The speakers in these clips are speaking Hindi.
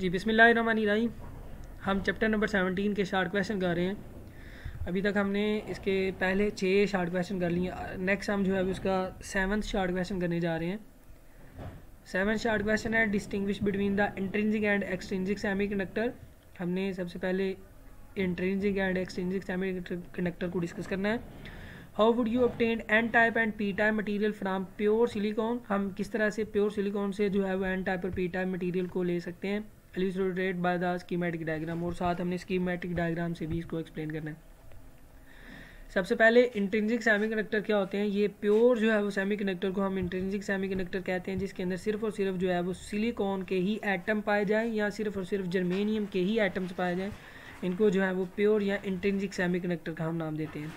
जी बिस्मिल्लाहिर्रहमानिर्रहीम। हम चैप्टर नंबर 17 के शार्ट क्वेश्चन कर रहे हैं। अभी तक हमने इसके पहले 6 शार्ट क्वेश्चन कर लिए। नेक्स्ट हम जो है उसका 7th शार्ट क्वेश्चन करने जा रहे हैं। 7th शार्ट क्वेश्चन है distinguish between the intrinsic and extrinsic semiconductor. हमने सबसे पहले इंट्रिंसिक एंड एक्सट्रिंसिक सेमीकंडक्टर को डिस्कस करना है। How would you obtain N type and P type material from pure silicon. हम किस तरह से प्योर सिलिकॉन से जो है वो एन टाइप और पी टाइप मटेरियल को ले सकते हैं, illustrated by the schematic diagram. और साथ हमने स्कीमेटिक डायग्राम से भी इसको एक्सप्लेन करना है। सबसे पहले इंट्रिंसिक सेमीकंडक्टर क्या होते हैं। ये प्योर जो है वो सेमीकंडक्टर को हम इंट्रिंसिक सेमीकंडक्टर कहते हैं, जिसके अंदर सिर्फ और सिर्फ जो है वो सिलिकॉन के ही एटम पाए जाएँ या सिर्फ और सिर्फ जर्मेनियम के ही एटम्स पाए जाएँ। इनको जो है वो प्योर या इंट्रिंसिक सेमीकंडक्टर का हम नाम देते हैं।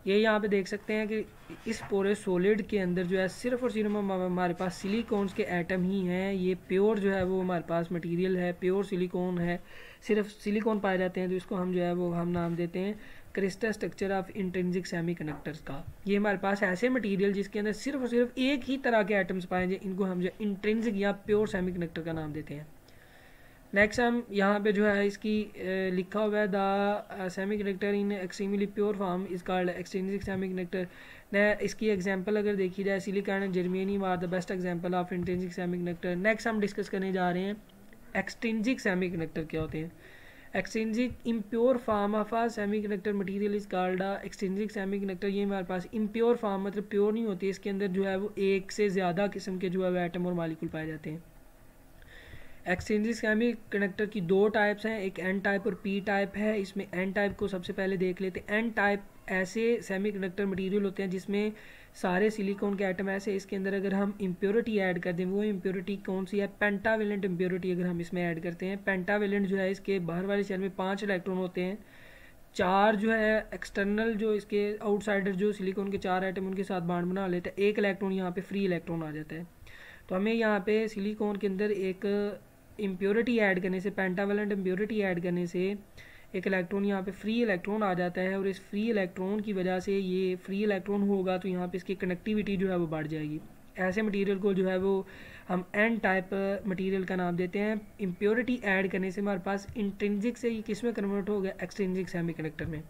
ये यहाँ पे देख सकते हैं कि इस पूरे सॉलिड के अंदर जो है सिर्फ और सिर्फ हमारे पास सिलिकॉन्स के एटम ही हैं। ये प्योर जो है वो हमारे पास मटेरियल है, प्योर सिलिकॉन है, सिर्फ सिलिकॉन पाए जाते हैं। तो इसको हम जो है वो हम नाम देते हैं crystal structure of intrinsic semiconductors का। ये हमारे पास ऐसे मटेरियल जिसके अंदर सिर्फ और सिर्फ एक ही तरह के एटम्स पाए जाए, इनको हम जो इंट्रिंसिक या प्योर सेमीकंडक्टर का नाम देते हैं। नेक्स्ट हम यहाँ पे जो है इसकी लिखा हुआ है the semiconductor in extremely pure form is called extrinsic semiconductor. न इसकी एग्जांपल अगर देखी जाए silicon and germanium are the best example of intrinsic semiconductor. Next हम डिस्कस करने जा रहे हैं एक्सट्रिंसिक सेमीकंडक्टर क्या होते हैं। Extrinsic impure form of a semiconductor material is called extrinsic semiconductor. ये हमारे पास इम्प्योर फॉर्म मतलब प्योर नहीं होती, इसके अंदर जो है वो एक से ज़्यादा किस्म के जो है वो एटम और मॉलिक्यूल पाए जाते हैं। एक्सट्रिंसिक सेमीकंडक्टर की 2 टाइप्स हैं, एक एन टाइप और पी टाइप है। इसमें एन टाइप को सबसे पहले देख लेते हैं। एन टाइप ऐसे सेमीकंडक्टर मटेरियल होते हैं जिसमें सारे सिलिकॉन के एटम ऐसे, इसके अंदर अगर हम इम्प्योरिटी ऐड कर दें, वो इम्प्योरिटी कौन सी है, पेंटावेलेंट इम्प्योरिटी अगर हम इसमें ऐड करते हैं। पेंटावेलेंट जो है इसके बाहर वाले शेल में 5 इलेक्ट्रॉन होते हैं, 4 जो है एक्सटर्नल जो इसके आउटसाइडर जो सिलिकॉन के 4 एटम उनके साथ बॉन्ड बना लेते हैं, 1 इलेक्ट्रॉन यहाँ पे फ्री इलेक्ट्रॉन आ जाता है। तो हमें यहाँ पे सिलिकॉन के अंदर एक इम्प्योरिटी ऐड करने से, पेंटावेलेंट इम्प्योरिटी ऐड करने से एक इलेक्ट्रॉन यहाँ पे फ्री इलेक्ट्रॉन आ जाता है। और इस फ्री इलेक्ट्रॉन की वजह से ये फ्री इलेक्ट्रॉन होगा तो यहाँ पे इसकी कनेक्टिविटी जो है वो बढ़ जाएगी। ऐसे मटेरियल को जो है वो हम एन टाइप मटेरियल का नाम देते हैं। इम्प्योरिटी ऐड करने से हमारे पास इंट्रिंसिक से ये किस में कन्वर्ट हो गया, एक्सट्रिंसिक सेमीकंडक्टर में।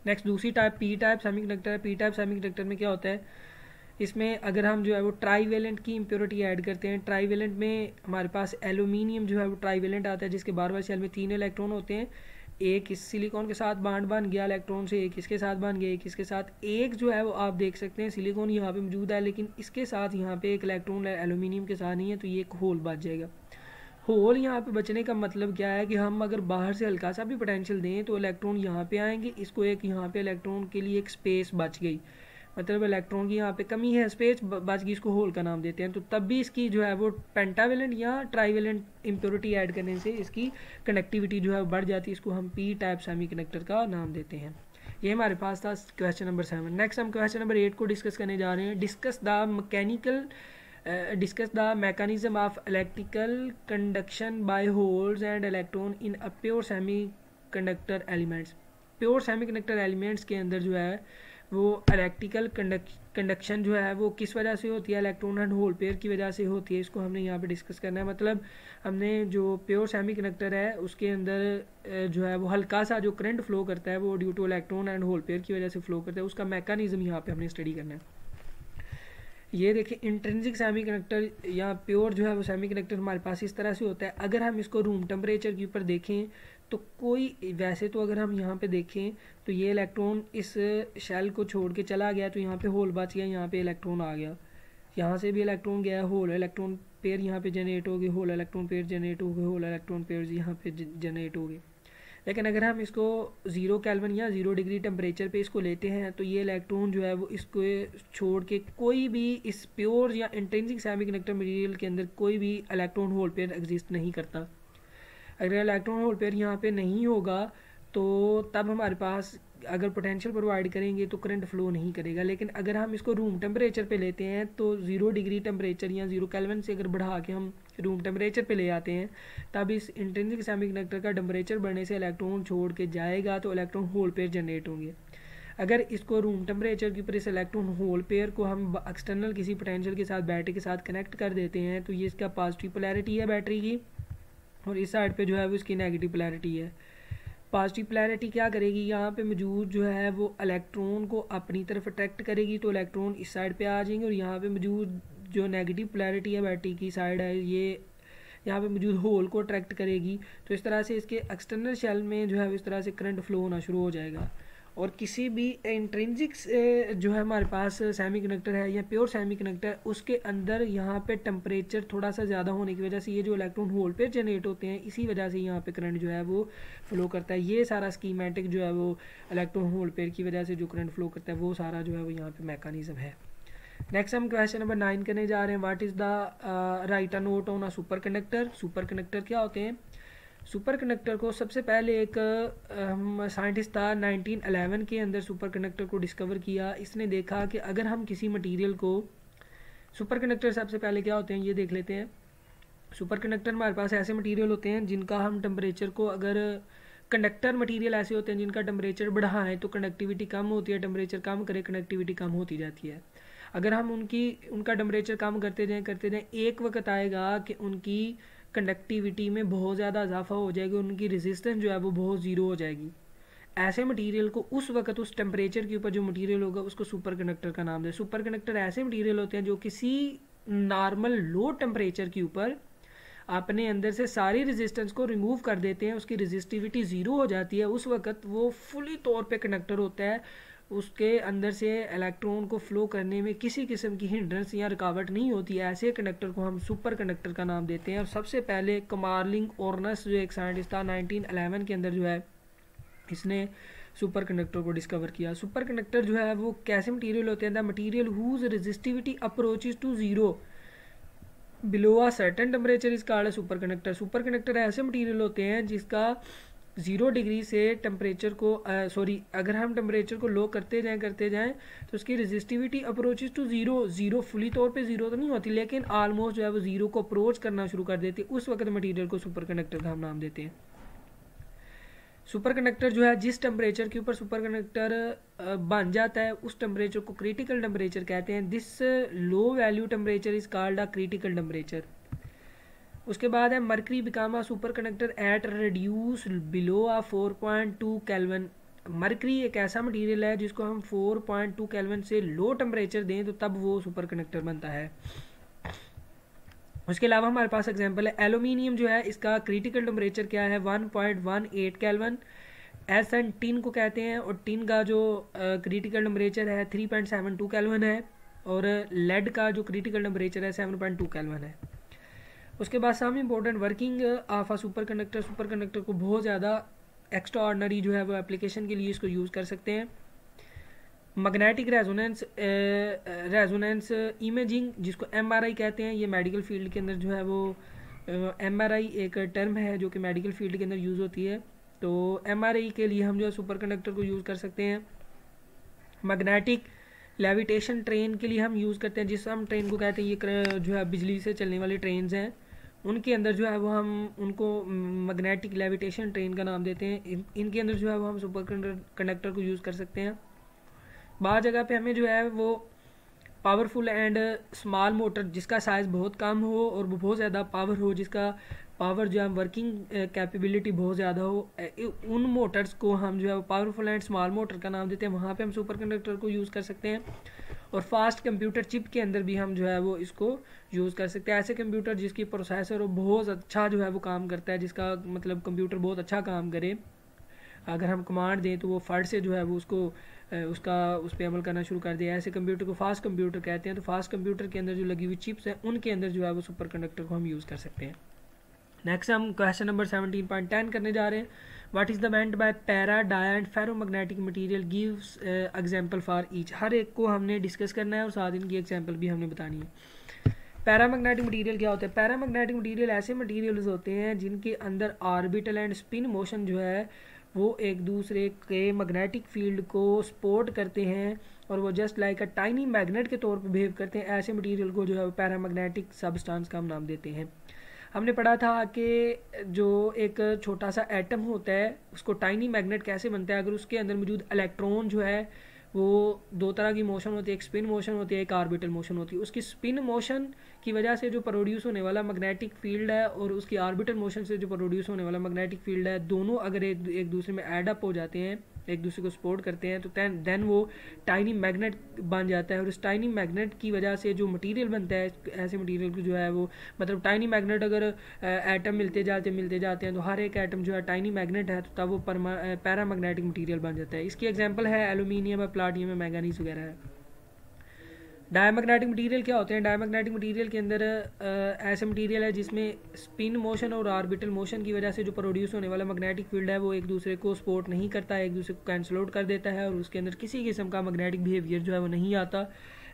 नेक्स्ट दूसरी टाइप पी टाइप सेमीकंडक्टर है। पी टाइप सेमीकंडक्टर में क्या होता है, इसमें अगर हम जो है वो ट्राईवेलेंट की इम्प्योरिटी ऐड करते हैं। ट्राईवेलेंट में हमारे पास एल्यूमिनियम जो है वो ट्राईवेलेंट आता है, जिसके बार बार शेल में 3 इलेक्ट्रॉन होते हैं। एक इस सिलिकॉन के साथ बॉन्ड बन गया इलेक्ट्रॉन से, एक इसके साथ बन गया, एक इसके साथ। एक जो है वो आप देख सकते हैं सिलिकॉन यहाँ पे मौजूद है, लेकिन इसके साथ यहाँ पे एक इलेक्ट्रॉन एल्यूमिनियम के साथ नहीं है, तो ये एक होल बच जाएगा। होल यहाँ पे बचने का मतलब क्या है कि हम अगर बाहर से हल्का सा भी पोटेंशियल दें तो इलेक्ट्रॉन यहाँ पे आएंगे, इसको एक यहाँ पे इलेक्ट्रॉन के लिए एक स्पेस बच गई, मतलब इलेक्ट्रॉन की यहाँ पे कमी है, स्पेस बच गई, इसको होल का नाम देते हैं। तो तब भी इसकी जो है वो पेंटावेलेंट या ट्राईवेलेंट इम्प्योरिटी ऐड करने से इसकी कनेक्टिविटी जो है बढ़ जाती है, इसको हम पी टाइप सेमीकंडक्टर का नाम देते हैं। ये हमारे पास था क्वेश्चन नंबर 7। नेक्स्ट हम क्वेश्चन नंबर 8 को डिस्कस करने जा रहे हैं। Discuss the mechanism of electrical conduction by holes and electron in a pure semiconductor elements. Pure semiconductor elements के अंदर जो है वो इलेक्ट्रिकल कंडक्शन जो है वो किस वजह से होती है, इलेक्ट्रॉन एंड होल पेयर की वजह से होती है। इसको हमने यहाँ पे डिस्कस करना है। मतलब हमने जो प्योर सेमीकंडक्टर है उसके अंदर जो है वो हल्का सा जो करंट फ्लो करता है वो due two electron and hole pair की वजह से फ्लो करता है, उसका मैकेनिज्म यहाँ पे हमने स्टडी करना है। ये देखिए इंट्रिंसिक सेमीकंडक्टर या प्योर जो है वो सेमीकंडक्टर हमारे पास इस तरह से होता है। अगर हम इसको रूम टेम्परेचर के ऊपर देखें तो कोई वैसे तो अगर हम यहाँ पे देखें तो ये इलेक्ट्रॉन इस शेल को छोड़ के चला गया, तो यहाँ पे होल बच गया, यहाँ पे इलेक्ट्रॉन आ गया, यहाँ से भी इलेक्ट्रॉन गया, होल इलेक्ट्रॉन पेयर यहाँ पे जनरेट हो गए, होल इलेक्ट्रॉन पेयर जनरेट हो गए, होल इलेक्ट्रॉन पेयर यहाँ पे जनरेट हो गए। लेकिन अगर हम इसको 0 केल्विन या 0 डिग्री टेम्परेचर पे इसको लेते हैं तो ये इलेक्ट्रॉन जो है वो इसको छोड़ के कोई भी इस प्योर या इंट्रिंसिक सेमीकंडक्टर मटेरियल के अंदर कोई भी इलेक्ट्रॉन होल पेयर एग्जिस्ट नहीं करता। अगर इलेक्ट्रॉन होल पेयर यहाँ पे नहीं होगा तो तब हमारे पास अगर पोटेंशियल प्रोवाइड करेंगे तो करंट फ्लो नहीं करेगा। लेकिन अगर हम इसको रूम टेम्परेचर पे लेते हैं तो 0 डिग्री टेम्परेचर या 0 केल्विन से अगर बढ़ा के हम रूम टेम्परेचर पे ले आते हैं तब इस इंट्रिंसिक सेमीकंडक्टर का टेम्परेचर बढ़ने से इलेक्ट्रॉन छोड़ के जाएगा, तो इलेक्ट्रॉन होल पेयर जनरेट होंगे। अगर इसको रूम टेम्परेचर के ऊपर इस इलेक्ट्रॉन होल पेयर को हम एक्सटर्नल किसी पोटेंशियल के साथ बैटरी के साथ कनेक्ट कर देते हैं तो ये इसका पॉजिटिव पोलैरिटी है बैटरी की, और इस साइड पे जो है वो इसकी नेगेटिव पोलैरिटी है। पॉजिटिव पोलैरिटी क्या करेगी, यहाँ पे मौजूद जो है वो इलेक्ट्रॉन को अपनी तरफ अट्रैक्ट करेगी, तो इलेक्ट्रॉन इस साइड पे आ जाएंगे, और यहाँ पे मौजूद जो नेगेटिव पोलैरिटी है बैटरी की साइड है, ये यहाँ पे मौजूद होल को अट्रैक्ट करेगी। तो इस तरह से इसके एक्सटर्नल शेल में जो है इस तरह से करंट फ्लो होना शुरू हो जाएगा। और किसी भी इंट्रिंसिक जो है हमारे पास सेमीकंडक्टर है या प्योर सेमीकंडक्टर, उसके अंदर यहाँ पे टेम्परेचर थोड़ा सा ज़्यादा होने की वजह से ये जो इलेक्ट्रॉन होल पे जनरेट होते हैं, इसी वजह से यहाँ पे करंट जो है वो फ्लो करता है। ये सारा स्कीमेटिक जो है वो इलेक्ट्रॉन होल पेयर की वजह से जो करंट फ्लो करता है वो सारा जो है वो यहाँ पे मैकेनिज्म है। नेक्स्ट हम क्वेश्चन नंबर 9 करने जा रहे हैं। What is the right a note on a superconductor. Super conductor क्या होते हैं? सुपर कंडक्टर को सबसे पहले एक साइंटिस्ट था 1911 के अंदर सुपर कंडक्टर को डिस्कवर किया। इसने देखा कि अगर हम किसी मटेरियल को, सुपर कंडक्टर सबसे पहले क्या होते हैं ये देख लेते हैं। सुपर कंडक्टर हमारे पास ऐसे मटेरियल होते हैं जिनका हम टेम्परेचर को, अगर कंडक्टर मटेरियल ऐसे होते हैं जिनका टेम्परेचर बढ़ाएं तो कंडक्टिविटी कम होती है, टेम्परेचर कम करें कनेक्टिविटी कम होती जाती है। अगर हम उनका टेम्परेचर कम करते जाएं एक वक्त आएगा कि उनकी कंडक्टिविटी में बहुत ज़्यादा इजाफा हो जाएगा, उनकी रेजिस्टेंस जो है वो बहुत ज़ीरो हो जाएगी। ऐसे मटेरियल को उस वक्त उस टेम्परेचर के ऊपर जो मटेरियल होगा उसको सुपर कंडक्टर का नाम दें। सुपर कंडक्टर ऐसे मटेरियल होते हैं जो किसी नॉर्मल लो टेम्परेचर के ऊपर अपने अंदर से सारी रेजिस्टेंस को रिमूव कर देते हैं, उसकी रेजिस्टिविटी ज़ीरो हो जाती है। उस वक्त वो फुली तौर पे कंडक्टर होता है, उसके अंदर से इलेक्ट्रॉन को फ्लो करने में किसी किस्म की हिंड्रेंस या रुकावट नहीं होती है। ऐसे कंडक्टर को हम सुपर कंडक्टर का नाम देते हैं। और सबसे पहले कमार्लिंग ओर्नस जो एक साइंटिस्ट था 1911 के अंदर जो है इसने सुपर कंडक्टर को डिस्कवर किया। सुपर कंडक्टर जो है वो कैसे मटेरियल होते हैं? The material whose resistivity approaches to zero below a certain temperature is called superconductor. Superconductor ऐसे मटेरियल होते हैं जिसका 0 डिग्री से टेम्परेचर को अगर हम टेम्परेचर को लो करते जाएं तो उसकी resistivity approaches to zero fully तौर पे ज़ीरो तो नहीं होती, लेकिन ऑलमोस्ट जो है वो ज़ीरो को अप्रोच करना शुरू कर देती है। उस वक्त मटेरियल को सुपर कंडक्टर का हम नाम देते हैं। सुपर कंडक्टर जो है जिस टेम्परेचर के ऊपर सुपर कंडक्टर बन जाता है उस टेम्परेचर को क्रिटिकल टेम्परेचर कहते हैं। This low value temperature is called a critical temperature. उसके बाद है mercury become a super conductor at reduce below a 4.2 kelvin. Mercury एक ऐसा मटेरियल है जिसको हम 4.2 केल्विन से लो टेम्परेचर दें तो तब वो सुपर कंडक्टर बनता है। उसके अलावा हमारे पास एग्जांपल है एल्यूमिनियम जो है, इसका क्रिटिकल टेम्परेचर क्या है 1.18 केल्विन। एन टिन को कहते हैं, और टिन का जो क्रिटिकल टेम्परेचर है 3.72 केल्विन है, और लेड का जो क्रिटिकल टेम्परेचर है 7.2 केल्विन है। उसके बाद some important working of a superconductor. Superconductor को बहुत ज़्यादा एक्स्ट्रा ऑर्डनरी जो है वो एप्लीकेशन के लिए इसको यूज़ कर सकते हैं। मैग्नेटिक रेजोनेंस इमेजिंग जिसको MRI कहते हैं, ये मेडिकल फील्ड के अंदर जो है वो MRI एक टर्म है जो कि मेडिकल फील्ड के अंदर यूज़ होती है। तो MRI के लिए हम जो है सुपर कंडक्टर को यूज़ कर सकते हैं। मैग्नेटिक लेविटेशन ट्रेन के लिए हम यूज़ करते हैं, जिस हम ट्रेन को कहते हैं ये जो है बिजली से चलने वाली ट्रेन्स हैं, उनके अंदर जो है वो हम उनको मैग्नेटिक लेविटेशन ट्रेन का नाम देते हैं। इनके अंदर जो है वो हम सुपर कंडक्टर को यूज़ कर सकते हैं। बाद जगह पे हमें जो है वो पावरफुल एंड स्मॉल मोटर जिसका साइज़ बहुत कम हो और वो बहुत ज़्यादा पावर हो, जिसका पावर जो है वर्किंग कैपेबिलिटी बहुत ज़्यादा हो, उन मोटर्स को हम जो है पावरफुल एंड स्मॉल मोटर का नाम देते हैं। वहाँ पे हम सुपर कंडक्टर को यूज़ कर सकते हैं। और फास्ट कंप्यूटर चिप के अंदर भी हम जो है वो इसको यूज़ कर सकते हैं। ऐसे कंप्यूटर जिसकी प्रोसेसर बहुत अच्छा जो है वो काम करता है, जिसका मतलब कंप्यूटर बहुत अच्छा काम करे, अगर हम कमांड दें तो वो फट से जो है वो उस पर अमल करना शुरू कर दिया। ऐसे कंप्यूटर को फास्ट कंप्यूटर कहते हैं। तो फास्ट कंप्यूटर के अंदर जो लगी हुई चिप्स हैं उनके अंदर जो है वो सुपर कंडक्टर को हम यूज़ कर सकते हैं। नेक्स्ट हम क्वेश्चन नंबर 17.10 करने जा रहे हैं। What is the meant by para, dia and ferromagnetic material, gives example for each. हर एक को हमने डिस्कस करना है और साथ इनकी एग्जांपल भी हमने बतानी है। पैरामैग्नेटिक मटेरियल क्या होता है? पैरामैग्नेटिक मटेरियल ऐसे मटेरियल्स होते हैं जिनके अंदर ऑर्बिटल एंड स्पिन मोशन जो है वो एक दूसरे के मैग्नेटिक फील्ड को सपोर्ट करते हैं और वो just like a tiny magnet के तौर पे बिहेव करते हैं। ऐसे मटेरियल को जो है पैरामैग्नेटिक सबस्टेंस का हम नाम देते हैं। हमने पढ़ा था कि जो एक छोटा सा एटम होता है उसको टाइनी मैग्नेट कैसे बनता है, अगर उसके अंदर मौजूद इलेक्ट्रॉन जो है वो दो तरह की मोशन होती है, एक स्पिन मोशन होती है, एक ऑर्बिटल मोशन होती है। उसकी स्पिन मोशन की वजह से जो प्रोड्यूस होने वाला मैग्नेटिक फील्ड है और उसकी ऑर्बिटल मोशन से जो प्रोड्यूस होने वाला मैग्नेटिक फील्ड है, दोनों अगर एक दूसरे में एड अप हो जाते हैं, एक दूसरे को सपोर्ट करते हैं, तो देन वो टाइनी मैग्नेट बन जाता है। और उस टाइनी मैग्नेट की वजह से जो मटेरियल बनता है, ऐसे मटेरियल को जो है वो मतलब टाइनी मैग्नेट अगर एटम मिलते जाते हैं तो हर एक एटम जो है टाइनी मैग्नेट है, तो तब वो पैरा मैग्नेटिक मटीरियल बन जाता है। इसकी एग्जाम्पल है एलुमिनियम है, प्लाटिनियम है, मैंगनीज वगैरह है। डायमैग्नेटिक मटेरियल क्या होते हैं? डायमैग्नेटिक मटेरियल के अंदर ऐसे मटेरियल है जिसमें स्पिन मोशन और ऑर्बिटल मोशन की वजह से जो प्रोड्यूस होने वाला मैग्नेटिक फील्ड है वो एक दूसरे को सपोर्ट नहीं करता है, एक दूसरे को कैंसल आउट कर देता है और उसके अंदर किसी किस्म का मैग्नेटिक बिहेवियर जो है वो नहीं आता।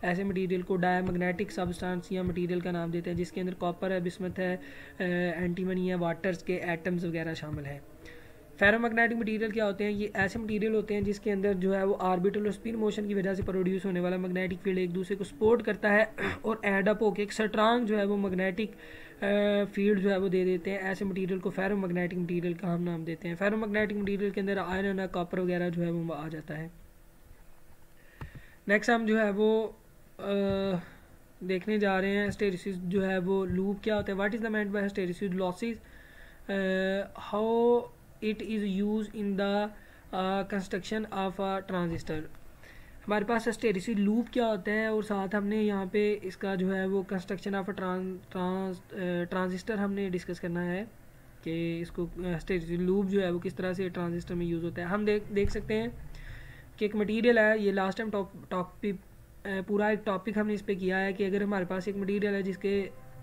ऐसे मटेरियल को डायमैग्नेटिक सब्सटेंस या मटेरियल का नाम देते हैं, जिसके अंदर कॉपर है, बिस्मथ है, एंटीमनी है, वाटर्स के एटम्स वगैरह शामिल है। फेरोमैग्नेटिक मटेरियल क्या होते हैं? ये ऐसे मटेरियल होते हैं जिसके अंदर जो है वो ऑर्बिटल और स्पिन मोशन की वजह से प्रोड्यूस होने वाला मैग्नेटिक फील्ड एक दूसरे को सपोर्ट करता है और एड अप होकर एक स्ट्रांग जो है वो मैग्नेटिक फील्ड जो है वो दे देते हैं। ऐसे मटेरियल को फेरोमैग्नेटिक मटेरियल का हम नाम देते हैं। फेरोमैग्नेटिक मटेरियल के अंदर आयरन है, कॉपर वगैरह जो है वो आ जाता है। नेक्स्ट हम जो है वो देखने जा रहे हैं हिस्टैरिसीस जो है वो लूप क्या होता है। What is the meant bye hysteresis losses, how it is use in the construction of a transistor. हमारे पास हिस्टैरिसीस लूप क्या होता है और साथ हमने यहाँ पे इसका जो है वो कंस्ट्रक्शन ऑफ अ ट्रांजिस्टर हमने डिस्कस करना है कि इसको हिस्टैरिसीस लूप जो है वो किस तरह से ट्रांजिस्टर में यूज़ होता है। हम देख सकते हैं कि एक मटीरियल है, ये लास्ट टाइम टॉपिक पूरा एक टॉपिक हमने इस पर किया है कि अगर हमारे पास एक मटीरियल है जिसके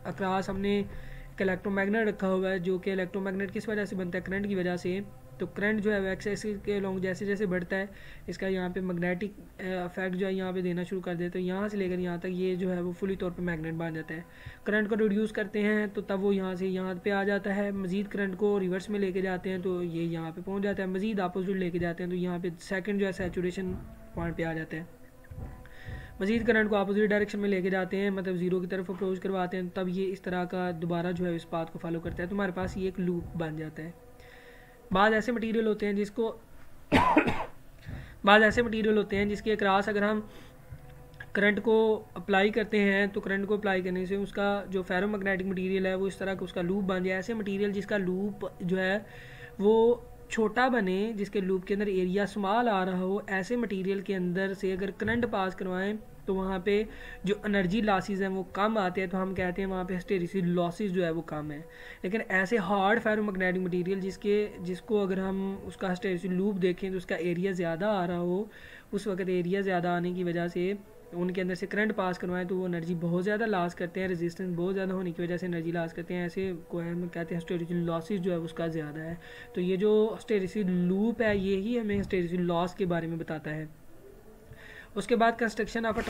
अक्रॉस हमने एक इलेक्ट्रोमैग्नेट रखा हुआ है, जो कि इलेक्ट्रोमैग्नेट किस वजह से बनता है? करंट की वजह से। तो करंट जो है एक्स एक्सिस के लॉन्ग जैसे जैसे बढ़ता है इसका यहाँ पे मैग्नेटिक इफेक्ट जो है यहाँ पे देना शुरू कर देते हैं। यहाँ से लेकर यहाँ तक ये जो है वो फुली तौर पे मैग्नेट बन जाता है। करंट को रिड्यूस करते हैं तो तब वो यहाँ से यहाँ पे आ जाता है। मज़ीद करंट को रिवर्स में लेके जाते हैं तो ये यहाँ पे पहुँच जाता है। मज़ीद अपोजिट लेके जाते हैं तो यहाँ पे सेकंड जो है सैचुरेशन पॉइंट पे आ जाता है। मज़ीद करंट को अपोजिट डायरेक्शन में लेके जाते हैं, मतलब ज़ीरो की तरफ अप्रोच करवाते हैं, तब ये इस तरह का दोबारा जो है इस पाथ को फॉलो करता है। तो हमारे पास ये एक लूप बन जाता है। बाद ऐसे मटेरियल होते हैं जिसके अक्रॉस अगर हम करंट को अप्लाई करते हैं तो करंट को अप्लाई करने से उसका जो फेरोमैग्नेटिक मटेरियल है वो इस तरह का उसका लूप बन जाए। ऐसे मटेरियल जिसका लूप जो है वो छोटा बने, जिसके लूप के अंदर एरिया स्मॉल आ रहा हो, ऐसे मटेरियल के अंदर से अगर करंट पास करवाएं तो वहाँ पे जो एनर्जी लॉसेस हैं वो कम आते हैं, तो हम कहते हैं वहाँ पे हिस्टैरिसीस लॉसेस जो है वो कम है। लेकिन ऐसे हार्ड फेरोमैग्नेटिक मटेरियल जिसको अगर हम उसका हिस्टैरिसीस लूप देखें तो उसका एरिया ज़्यादा आ रहा हो, उस वक्त एरिया ज़्यादा आने की वजह से उनके अंदर से करंट पास करवाएं तो वो एनर्जी बहुत ज़्यादा लॉस करते हैं, रेजिस्टेंस बहुत ज़्यादा होने की वजह से एनर्जी लॉस करते हैं। ऐसे को हम कहते हैं हिस्टैरिसीस लॉसेस जो है उसका ज़्यादा है। तो ये जो हिस्टैरिसीस लूप है ये ही हमें हिस्टैरिसीस लॉस के बारे में बताता है। उसके बाद कंस्ट्रक्शन ऑफ अ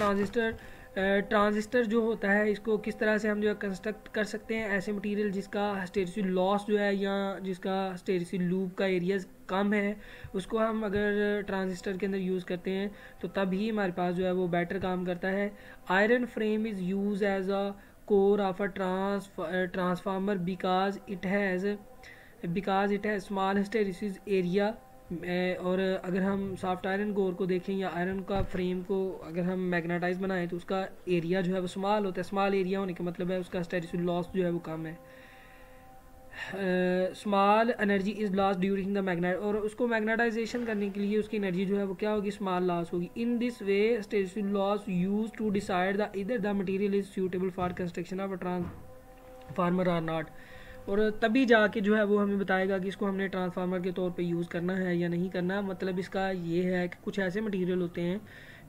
ट्रांजिस्टर जो होता है इसको किस तरह से हम जो है कंस्ट्रक्ट कर सकते हैं। ऐसे मटेरियल जिसका हिस्टैरिसीस लॉस जो है या जिसका हिस्टैरिसीस लूप का एरिया कम है उसको हम अगर ट्रांजिस्टर के अंदर यूज़ करते हैं तो तब ही हमारे पास जो है वो बेटर काम करता है। Iron frame is use as a core of a transformer because it has small hysteresis area. और अगर हम सॉफ्ट आयरन कोर को देखें या आयरन का फ्रेम को अगर हम मैग्नेटाइज बनाएं तो उसका एरिया जो है वो स्मॉल होता है। स्मॉल एरिया होने का मतलब है उसका हिस्टैरिसीस लॉस जो है वो कम है। Small energy is loss during the magnet, और उसको मैग्नेटाइजेशन करने के लिए उसकी एनर्जी जो है वो क्या होगी? स्मॉल लॉस होगी। In this way hysteresis loss use to decide the whether the material is suitable for construction of a transformer और नॉट। और तभी जाके जो है वो हमें बताएगा कि इसको हमने ट्रांसफार्मर के तौर पे यूज़ करना है या नहीं करना। मतलब इसका ये है कि कुछ ऐसे मटेरियल होते हैं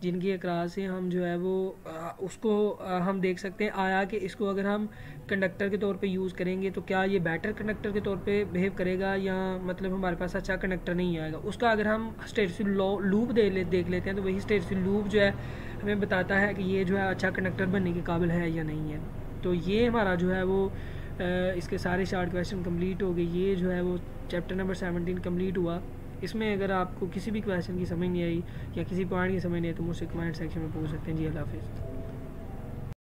जिनके अक्रॉस से हम जो है वो उसको हम देख सकते हैं आया कि इसको अगर हम कंडक्टर के तौर पे यूज़ करेंगे तो क्या ये बेटर कंडक्टर के तौर पे बिहेव करेगा या मतलब हमारे पास अच्छा कंडक्टर नहीं आएगा। उसका अगर हम हिस्टैरिसीस लूप देख लेते हैं तो वही हिस्टैरिसीस लूप जो है हमें बताता है कि ये जो है अच्छा कंडक्टर बनने के काबिल है या नहीं है। तो ये हमारा जो है वो इसके सारे शार्ट क्वेश्चन कंप्लीट हो गए। ये जो है वो चैप्टर नंबर 17 कंप्लीट हुआ। इसमें अगर आपको किसी भी क्वेश्चन की समझ नहीं आई या किसी पॉइंट की समझ नहीं आई तो मुझसे कमेंट सेक्शन में पूछ सकते हैं। जी अल्लाह हाफिज़।